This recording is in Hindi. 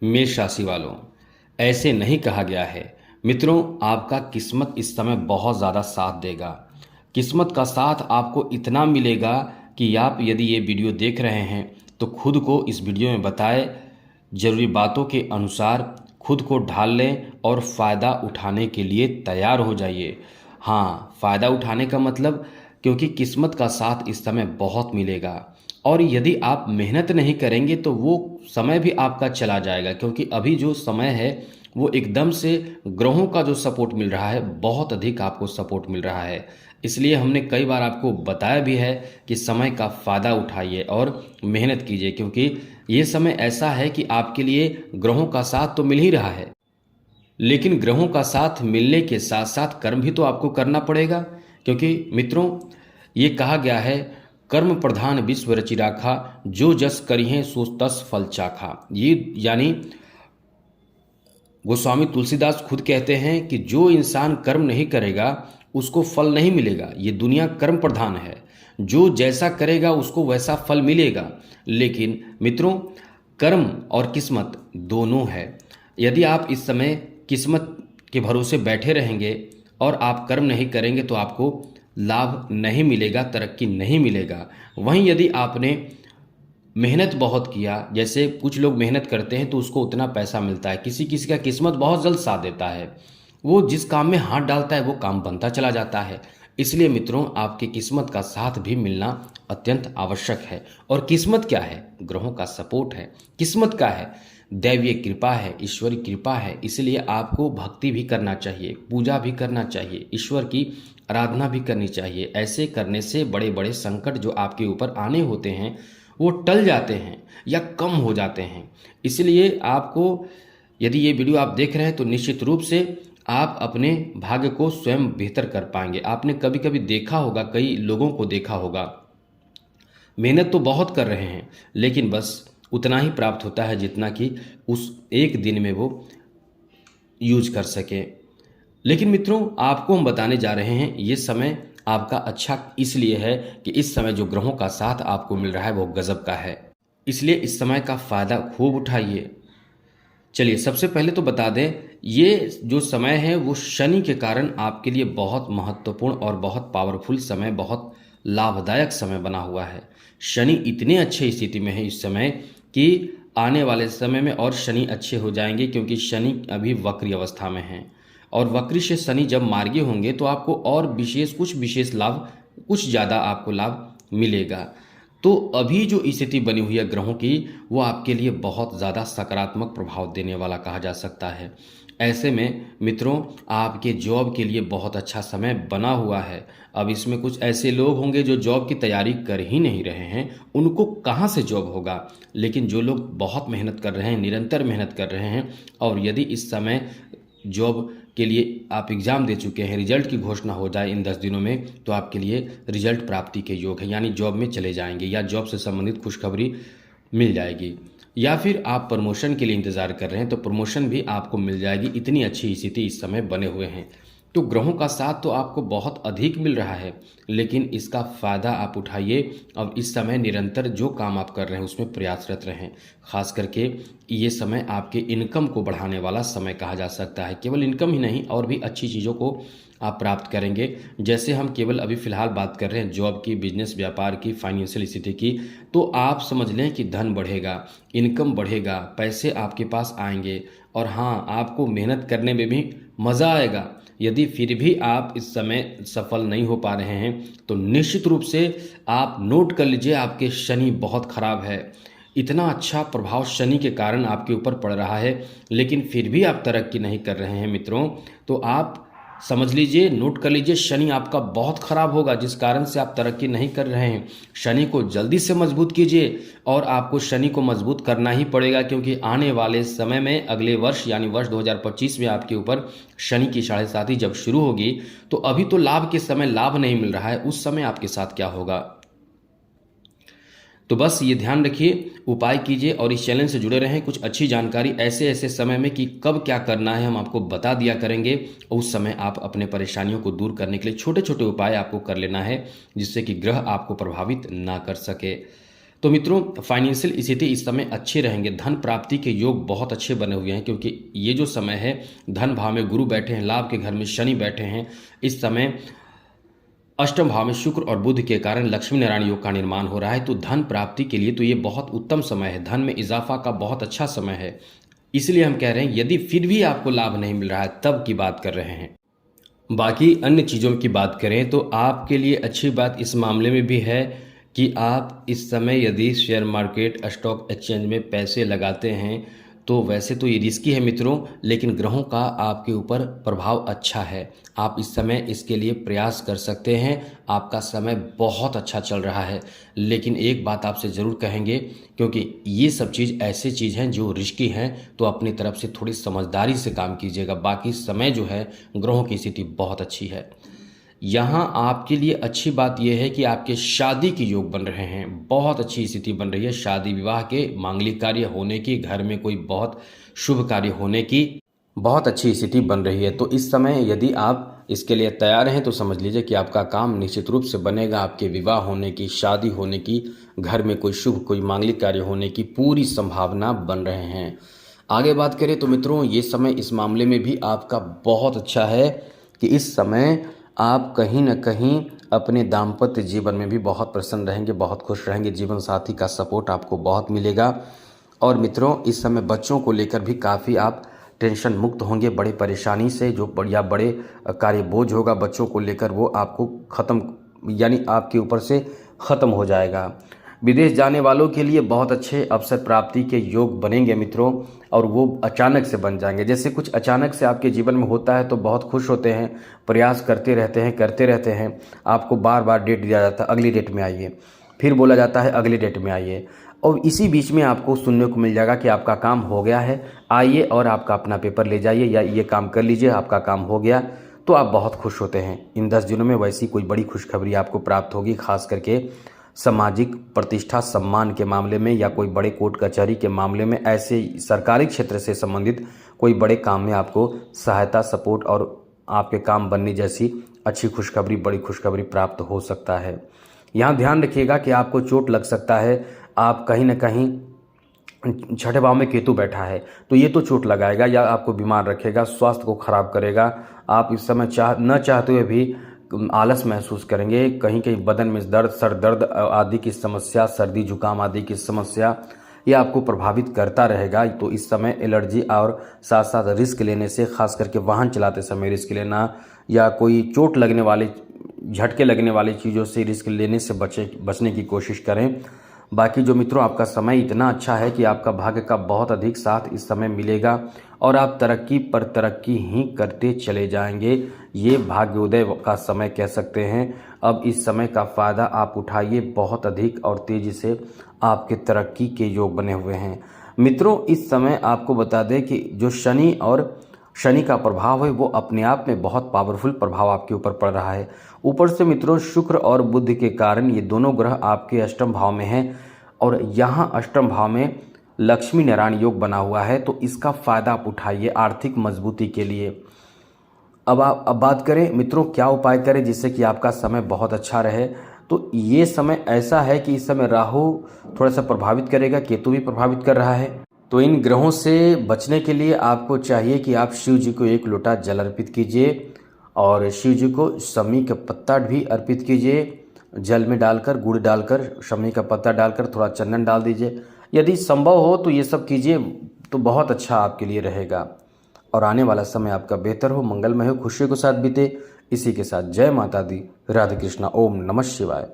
मेष राशि वालों, ऐसे नहीं कहा गया है। मित्रों, आपका किस्मत इस समय बहुत ज़्यादा साथ देगा। किस्मत का साथ आपको इतना मिलेगा कि आप यदि ये वीडियो देख रहे हैं तो खुद को इस वीडियो में बताए जरूरी बातों के अनुसार खुद को ढाल लें और फ़ायदा उठाने के लिए तैयार हो जाइए। हाँ, फ़ायदा उठाने का मतलब, क्योंकि किस्मत का साथ इस समय बहुत मिलेगा और यदि आप मेहनत नहीं करेंगे तो वो समय भी आपका चला जाएगा, क्योंकि अभी जो समय है वो एकदम से ग्रहों का जो सपोर्ट मिल रहा है बहुत अधिक आपको सपोर्ट मिल रहा है। इसलिए हमने कई बार आपको बताया भी है कि समय का फ़ायदा उठाइए और मेहनत कीजिए, क्योंकि ये समय ऐसा है कि आपके लिए ग्रहों का साथ तो मिल ही रहा है, लेकिन ग्रहों का साथ मिलने के साथ साथ कर्म भी तो आपको करना पड़ेगा। क्योंकि मित्रों, ये कहा गया है, कर्म प्रधान विश्व रचि राखा, जो जस करिहें सो तस फल चाखा। ये यानी गोस्वामी तुलसीदास खुद कहते हैं कि जो इंसान कर्म नहीं करेगा उसको फल नहीं मिलेगा। ये दुनिया कर्म प्रधान है, जो जैसा करेगा उसको वैसा फल मिलेगा। लेकिन मित्रों, कर्म और किस्मत दोनों है। यदि आप इस समय किस्मत के भरोसे बैठे रहेंगे और आप कर्म नहीं करेंगे तो आपको लाभ नहीं मिलेगा, तरक्की नहीं मिलेगा। वहीं यदि आपने मेहनत बहुत किया, जैसे कुछ लोग मेहनत करते हैं तो उसको उतना पैसा मिलता है, किसी किसी का किस्मत बहुत जल्द साथ देता है, वो जिस काम में हाथ डालता है वो काम बनता चला जाता है। इसलिए मित्रों, आपकी किस्मत का साथ भी मिलना अत्यंत आवश्यक है। और किस्मत क्या है? ग्रहों का सपोर्ट है। किस्मत क्या है? दैवीय कृपा है, ईश्वरी कृपा है। इसलिए आपको भक्ति भी करना चाहिए, पूजा भी करना चाहिए, ईश्वर की आराधना भी करनी चाहिए। ऐसे करने से बड़े बड़े संकट जो आपके ऊपर आने होते हैं वो टल जाते हैं या कम हो जाते हैं। इसलिए आपको, यदि ये वीडियो आप देख रहे हैं तो निश्चित रूप से आप अपने भाग्य को स्वयं बेहतर कर पाएंगे। आपने कभी कभी देखा होगा, कई लोगों को देखा होगा, मेहनत तो बहुत कर रहे हैं लेकिन बस उतना ही प्राप्त होता है जितना कि उस एक दिन में वो यूज कर सके। लेकिन मित्रों, आपको हम बताने जा रहे हैं, ये समय आपका अच्छा इसलिए है कि इस समय जो ग्रहों का साथ आपको मिल रहा है वो गजब का है। इसलिए इस समय का फायदा खूब उठाइए। चलिए, सबसे पहले तो बता दें, ये जो समय है वो शनि के कारण आपके लिए बहुत महत्वपूर्ण और बहुत पावरफुल समय, बहुत लाभदायक समय बना हुआ है। शनि इतने अच्छे स्थिति में है इस समय कि आने वाले समय में और शनि अच्छे हो जाएंगे, क्योंकि शनि अभी वक्री अवस्था में है और वक्री से शनि जब मार्गी होंगे तो आपको और कुछ विशेष लाभ, कुछ ज़्यादा आपको लाभ मिलेगा। तो अभी जो स्थिति बनी हुई है ग्रहों की, वो आपके लिए बहुत ज़्यादा सकारात्मक प्रभाव देने वाला कहा जा सकता है। ऐसे में मित्रों, आपके जॉब के लिए बहुत अच्छा समय बना हुआ है। अब इसमें कुछ ऐसे लोग होंगे जो जॉब की तैयारी कर ही नहीं रहे हैं, उनको कहाँ से जॉब होगा। लेकिन जो लोग बहुत मेहनत कर रहे हैं, निरंतर मेहनत कर रहे हैं, और यदि इस समय जॉब के लिए आप एग्ज़ाम दे चुके हैं, रिजल्ट की घोषणा हो जाए इन 10 दिनों में, तो आपके लिए रिजल्ट प्राप्ति के योग है, यानी जॉब में चले जाएंगे या जॉब से संबंधित खुशखबरी मिल जाएगी। या फिर आप प्रमोशन के लिए इंतज़ार कर रहे हैं तो प्रमोशन भी आपको मिल जाएगी। इतनी अच्छी स्थिति इस समय बने हुए हैं। तो ग्रहों का साथ तो आपको बहुत अधिक मिल रहा है, लेकिन इसका फ़ायदा आप उठाइए और इस समय निरंतर जो काम आप कर रहे हैं उसमें प्रयासरत रहें। खास करके ये समय आपके इनकम को बढ़ाने वाला समय कहा जा सकता है। केवल इनकम ही नहीं, और भी अच्छी चीज़ों को आप प्राप्त करेंगे। जैसे हम केवल अभी फ़िलहाल बात कर रहे हैं जॉब की, बिजनेस व्यापार की, फाइनेंशियल स्थिति की, तो आप समझ लें कि धन बढ़ेगा, इनकम बढ़ेगा, पैसे आपके पास आएंगे। और हाँ, आपको मेहनत करने में भी मज़ा आएगा। यदि फिर भी आप इस समय सफल नहीं हो पा रहे हैं तो निश्चित रूप से आप नोट कर लीजिए, आपके शनि बहुत खराब है। इतना अच्छा प्रभाव शनि के कारण आपके ऊपर पड़ रहा है, लेकिन फिर भी आप तरक्की नहीं कर रहे हैं मित्रों, तो आप समझ लीजिए, नोट कर लीजिए, शनि आपका बहुत खराब होगा, जिस कारण से आप तरक्की नहीं कर रहे हैं। शनि को जल्दी से मजबूत कीजिए, और आपको शनि को मजबूत करना ही पड़ेगा, क्योंकि आने वाले समय में, अगले वर्ष यानी वर्ष 2025 में आपके ऊपर शनि की 7.5 जब शुरू होगी, तो अभी तो लाभ के समय लाभ नहीं मिल रहा है, उस समय आपके साथ क्या होगा। तो बस ये ध्यान रखिए, उपाय कीजिए और इस चैनल से जुड़े रहें। कुछ अच्छी जानकारी ऐसे ऐसे समय में कि कब क्या करना है हम आपको बता दिया करेंगे, और उस समय आप अपने परेशानियों को दूर करने के लिए छोटे छोटे उपाय आपको कर लेना है, जिससे कि ग्रह आपको प्रभावित ना कर सके। तो मित्रों, फाइनेंशियल स्थिति इस समय अच्छे रहेंगे। धन प्राप्ति के योग बहुत अच्छे बने हुए हैं, क्योंकि ये जो समय है, धन भाव में गुरु बैठे हैं, लाभ के घर में शनि बैठे हैं। इस समय अष्टम भाव में शुक्र और बुध के कारण लक्ष्मी नारायण योग का निर्माण हो रहा है। तो धन प्राप्ति के लिए तो ये बहुत उत्तम समय है, धन में इजाफा का बहुत अच्छा समय है। इसलिए हम कह रहे हैं, यदि फिर भी आपको लाभ नहीं मिल रहा है, तब की बात कर रहे हैं। बाकी अन्य चीज़ों की बात करें तो आपके लिए अच्छी बात इस मामले में भी है कि आप इस समय यदि शेयर मार्केट, स्टॉक एक्सचेंज में पैसे लगाते हैं, तो वैसे तो ये रिस्की है मित्रों, लेकिन ग्रहों का आपके ऊपर प्रभाव अच्छा है। आप इस समय इसके लिए प्रयास कर सकते हैं। आपका समय बहुत अच्छा चल रहा है। लेकिन एक बात आपसे ज़रूर कहेंगे, क्योंकि ये सब चीज़ ऐसी चीज़ हैं जो रिस्की हैं, तो अपनी तरफ से थोड़ी समझदारी से काम कीजिएगा। बाकी समय जो है, ग्रहों की स्थिति बहुत अच्छी है। यहाँ आपके लिए अच्छी बात यह है कि आपके शादी के योग बन रहे हैं, बहुत अच्छी स्थिति बन रही है। शादी विवाह के, मांगलिक कार्य होने की, घर में कोई बहुत शुभ कार्य होने की बहुत अच्छी स्थिति बन रही है। तो इस समय यदि आप इसके लिए तैयार हैं तो समझ लीजिए कि आपका काम निश्चित रूप से बनेगा। आपके विवाह होने की, शादी होने की, घर में कोई शुभ, कोई मांगलिक कार्य होने की पूरी संभावना बन रहे हैं। आगे बात करें तो मित्रों, ये समय इस मामले में भी आपका बहुत अच्छा है कि इस समय आप कहीं न कहीं अपने दाम्पत्य जीवन में भी बहुत प्रसन्न रहेंगे, बहुत खुश रहेंगे। जीवन साथी का सपोर्ट आपको बहुत मिलेगा। और मित्रों, इस समय बच्चों को लेकर भी काफ़ी आप टेंशन मुक्त होंगे। बड़ी परेशानी से जो बड़े कार्य बोझ होगा बच्चों को लेकर, वो आपको ख़त्म, यानी आपके ऊपर से ख़त्म हो जाएगा। विदेश जाने वालों के लिए बहुत अच्छे अवसर प्राप्ति के योग बनेंगे मित्रों, और वो अचानक से बन जाएंगे। जैसे कुछ अचानक से आपके जीवन में होता है तो बहुत खुश होते हैं, प्रयास करते रहते हैं। आपको बार बार डेट दिया जाता है, अगली डेट में आइए, फिर बोला जाता है अगली डेट में आइए, और इसी बीच में आपको सुनने को मिल जाएगा कि आपका काम हो गया है, आइए और आपका अपना पेपर ले जाइए, या ये काम कर लीजिए, आपका काम हो गया। तो आप बहुत खुश होते हैं। इन 10 दिनों में वैसी कोई बड़ी खुशखबरी आपको प्राप्त होगी, खास करके सामाजिक प्रतिष्ठा, सम्मान के मामले में, या कोई बड़े कोर्ट कचहरी के मामले में, ऐसे सरकारी क्षेत्र से संबंधित कोई बड़े काम में आपको सहायता, सपोर्ट और आपके काम बनने जैसी अच्छी खुशखबरी, बड़ी खुशखबरी प्राप्त हो सकता है। यहाँ ध्यान रखिएगा कि आपको चोट लग सकता है। आप कहीं न कहीं, छठे भाव में केतु बैठा है, तो ये तो चोट लगाएगा या आपको बीमार रखेगा, स्वास्थ्य को खराब करेगा। आप इस समय न चाहते हुए भी आलस महसूस करेंगे। कहीं कहीं बदन में दर्द, सर दर्द आदि की समस्या, सर्दी जुकाम आदि की समस्या, यह आपको प्रभावित करता रहेगा। तो इस समय एलर्जी और साथ साथ रिस्क लेने से, खास करके वाहन चलाते समय रिस्क लेना, या कोई चोट लगने वाली, झटके लगने वाली चीज़ों से रिस्क लेने से बचने की कोशिश करें। बाकी जो मित्रों, आपका समय इतना अच्छा है कि आपका भाग्य का बहुत अधिक साथ इस समय मिलेगा, और आप तरक्की पर तरक्की ही करते चले जाएंगे। ये भाग्योदय का समय कह सकते हैं। अब इस समय का फ़ायदा आप उठाइए बहुत अधिक, और तेज़ी से आपके तरक्की के योग बने हुए हैं। मित्रों, इस समय आपको बता दें कि जो शनि का प्रभाव है, वो अपने आप में बहुत पावरफुल प्रभाव आपके ऊपर पड़ रहा है। ऊपर से मित्रों, शुक्र और बुध के कारण ये दोनों ग्रह आपके अष्टम भाव में हैं, और यहाँ अष्टम भाव में लक्ष्मी नारायण योग बना हुआ है। तो इसका फ़ायदा आप उठाइए आर्थिक मजबूती के लिए। अब बात करें मित्रों, क्या उपाय करें जिससे कि आपका समय बहुत अच्छा रहे। तो ये समय ऐसा है कि इस समय राहु थोड़ा सा प्रभावित करेगा, केतु भी प्रभावित कर रहा है। तो इन ग्रहों से बचने के लिए आपको चाहिए कि आप शिव जी को 1 लोटा जल अर्पित कीजिए, और शिव जी को शमी का पत्ता भी अर्पित कीजिए। जल में डालकर, गुड़ डालकर, शमी का पत्ता डालकर, थोड़ा चंदन डाल दीजिए। यदि संभव हो तो ये सब कीजिए, तो बहुत अच्छा आपके लिए रहेगा, और आने वाला समय आपका बेहतर हो, मंगलमय हो, खुशियों के साथ बीते। इसी के साथ जय माता दी, राधे कृष्णा, ओम नमः शिवाय।